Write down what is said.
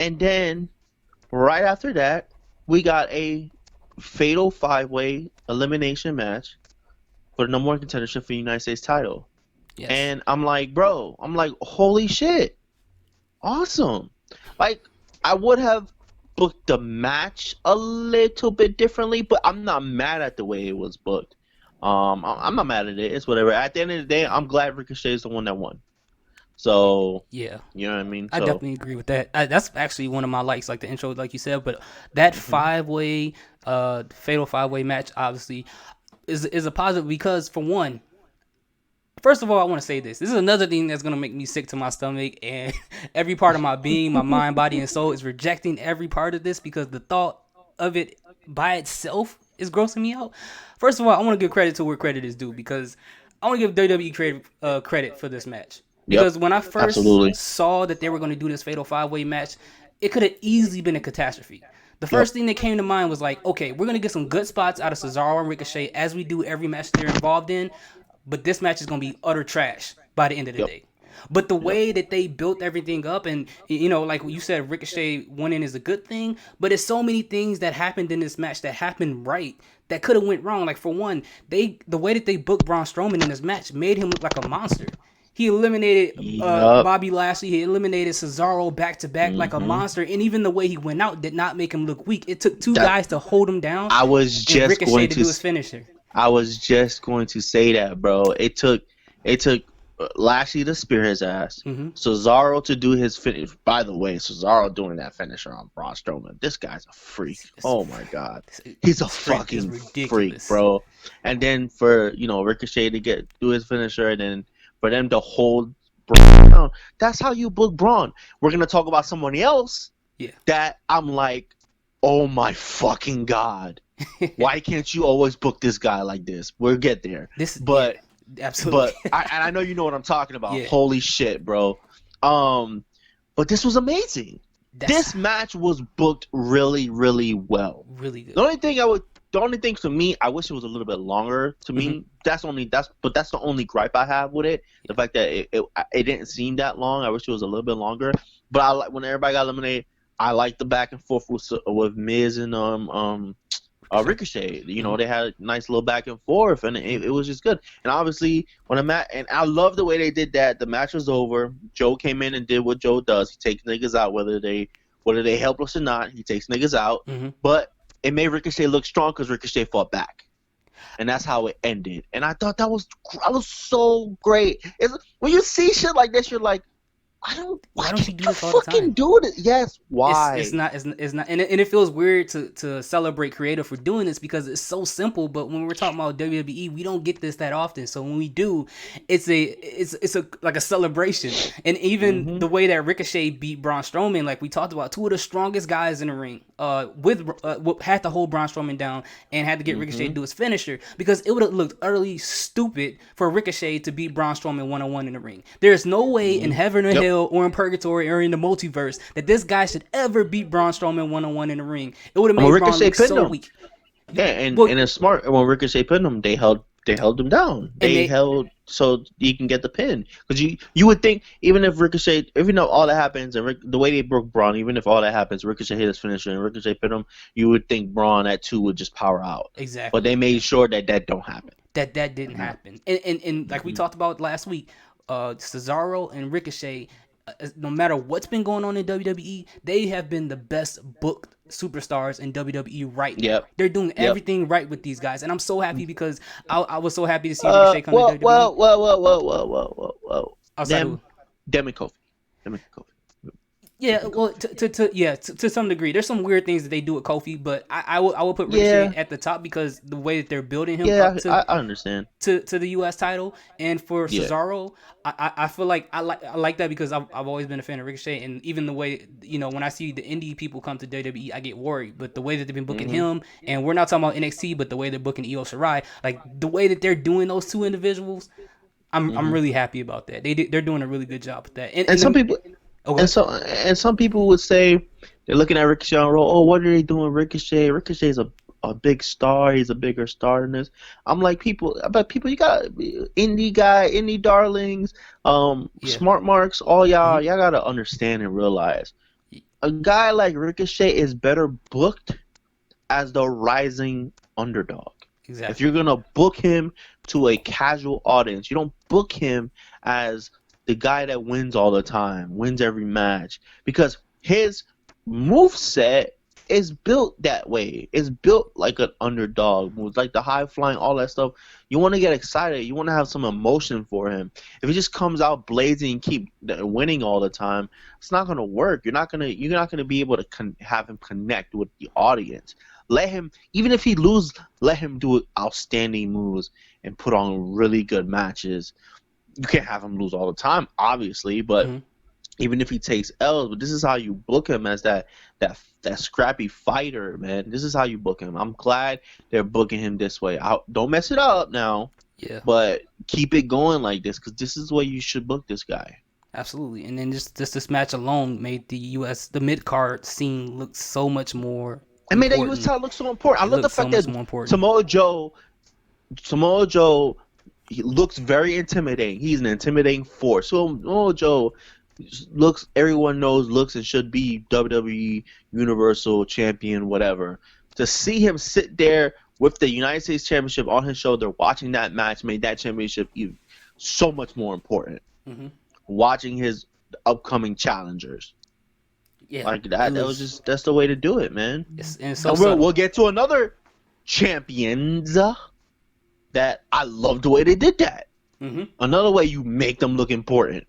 And then right after that, we got a fatal five-way elimination match for the number one contendership for the United States title. Yes. And I'm like, bro, I'm like, holy shit, awesome. Like, I would have booked the match a little bit differently, but I'm not mad at the way it was booked. I'm not mad at it. It's whatever. At the end of the day, I'm glad Ricochet is the one that won. So, Yeah. you know what I mean? I So, definitely agree with that. That's actually one of my likes, like the intro, like you said. But that hmm fatal five way match, obviously, is a positive because for one, first of all, I want to say this. This is another thing that's gonna make me sick to my stomach, and every part of my being, my mind, body, and soul is rejecting every part of this because the thought of it by itself is grossing me out. First of all, I want to give credit to where credit is due because I want to give WWE credit for this match. yep, Because when I first absolutely. saw that they were going to do this fatal five way match, it could have easily been a catastrophe. The Yep. first thing that came to mind was like, okay, we're gonna get some good spots out of Cesaro and Ricochet as we do every match they're involved in, but this match is gonna be utter trash by the end of the Yep. day. But the Yep. way that they built everything up, and like you said, Ricochet winning is a good thing. But there's so many things that happened in this match that happened right that could have went wrong. Like for one, the way that they booked Braun Strowman in this match made him look like a monster. He eliminated Yep. Bobby Lashley. He eliminated Cesaro back to back like a hmm monster. And even the way he went out did not make him look weak. It took two That guys to hold him down I was and just Ricochet going to to do his finisher. I was just going to say that, bro. It took Lashley to spear his ass, Hmm. Cesaro to do his finish. By the way, Cesaro doing that finisher on Braun Strowman. This guy's a freak. It's, Oh my god, he's a strength is fucking freak, ridiculous. bro. And then for Ricochet to get do his finisher, and then for them to hold Braun down. That's how you book Braun. We're gonna talk about somebody else Yeah. that I'm like, oh my fucking god. Why can't you always book this guy like this? We'll get there. Yeah, But absolutely. I know you know what I'm talking about. Yeah, Holy shit, bro. Um but this was amazing. that's This match was booked really, really well. really good. The only thing to me, I wish it was a little bit longer. To Hmm. me, that's the only gripe I have with it. The fact that it didn't seem that long. I wish it was a little bit longer. But I like when everybody got eliminated. I like the back and forth with Miz and Ricochet. Ricochet. Hmm. They had a nice little back and forth, and it was just good. And obviously, and I love the way they did that. The match was over. Joe came in and did what Joe does. He takes niggas out, whether they helpless or not. He takes niggas out. Hmm. But it made Ricochet look strong because Ricochet fought back, and that's how it ended. And I thought that was so great. When you see shit like this, you're like, why Why don't you can't do you this all the fucking time? do it? Yes, It's why? not it's not and it feels weird to celebrate creative for doing this because it's so simple. But when we're talking about WWE, we don't get this that often. So when we do, it's a like a celebration. And even Mm-hmm. the way that Ricochet beat Braun Strowman, like we talked about, two of the strongest guys in the ring, had to hold Braun Strowman down and had to get Ricochet to Mm-hmm. do his finisher because it would have looked utterly stupid for Ricochet to beat Braun Strowman one on one in the ring. There's no way in Mm-hmm. heaven or Yep. hell or in purgatory or in the multiverse that this guy should ever beat Braun Strowman one on one in the ring. It would have And when made Braun Ricochet look pinned so him, weak. yeah, and Well, it's smart. And when Ricochet pinned him, they held him down. and They held so you can get the pin because you would think even though all that happens and the way they broke Braun, even if all that happens, Ricochet hit his finisher and Ricochet pinned him, you would think Braun at 2 would just power out. But they exactly made sure that don't happen. that didn't happen. And like we Mm-hmm. talked about last week, Cesaro and Ricochet, no matter what's been going on in WWE, they have been the best booked superstars in WWE right now. Yep. They're doing Yep. everything right with these guys, and I'm so happy because I was so happy to see Ricochet come to Well, WWE. well, well, well, well, well, well, well, well. Outside Them, of them and Kofi. Them and Kofi. Yeah, Them and well, Kofi. to some degree, there's some weird things that they do with Kofi, but I will put Ricochet Yeah, at the top because the way that they're building him up yeah, I understand. to the U.S. title, and for Yeah. Cesaro, I feel like I like that because I've always been a fan of Ricochet, and even the way when I see the indie people come to WWE, I get worried, but the way that they've been booking hmm him, and we're not talking about NXT, but the way they're booking Io Shirai, like the way that they're doing those two individuals, I'm hmm really happy about that. They're doing a really good job with that, And some people, okay. and some people would say they're looking at Ricochet on Raw. Oh, what are they doing, Ricochet? Ricochet's a big star. He's a bigger star than this. I'm like, people, you got indie guy, indie darlings, Yeah. smart marks. All Hmm. y'all gotta understand and realize. a guy like Ricochet is better booked as the rising underdog. If you're Exactly. gonna book him to a casual audience, you don't book him as the guy that wins all the time, wins every match, because his move set is built that way. It's built like an underdog moves, like the high flying, all that stuff. You want to get excited. You want to have some emotion for him. If he just comes out blazing and keep winning all the time, it's not gonna work. You're not gonna be able to have him connect with the audience. Let him, even if he loses, let him do outstanding moves and put on really good matches. You can't have him lose all the time, obviously, but Hmm. even if he takes L's, but this is how you book him as that scrappy fighter, man. This is how you book him. I'm glad they're booking him this way. Don't mess it up now, Yeah. but keep it going like this because this is the way you should book this guy. Absolutely. And then just this match alone made the mid card scene look so much more I made that US important. title look so important. I It love the looked so fact much that more important. Samoa Joe Samoa Joe, he looks very intimidating. He's an intimidating force. So Samoa Joe looks, everyone knows, looks and should be WWE Universal Champion, whatever. To see him sit there with the United States Championship on his shoulder, watching that match, made that championship even so much more important. Hmm. Watching his upcoming challengers Yeah. like It that was was. just that's the way to do it, man. And it's so And we'll subtle. we'll get to another champions that I love the way they did that. Hmm. Another way you make them look important.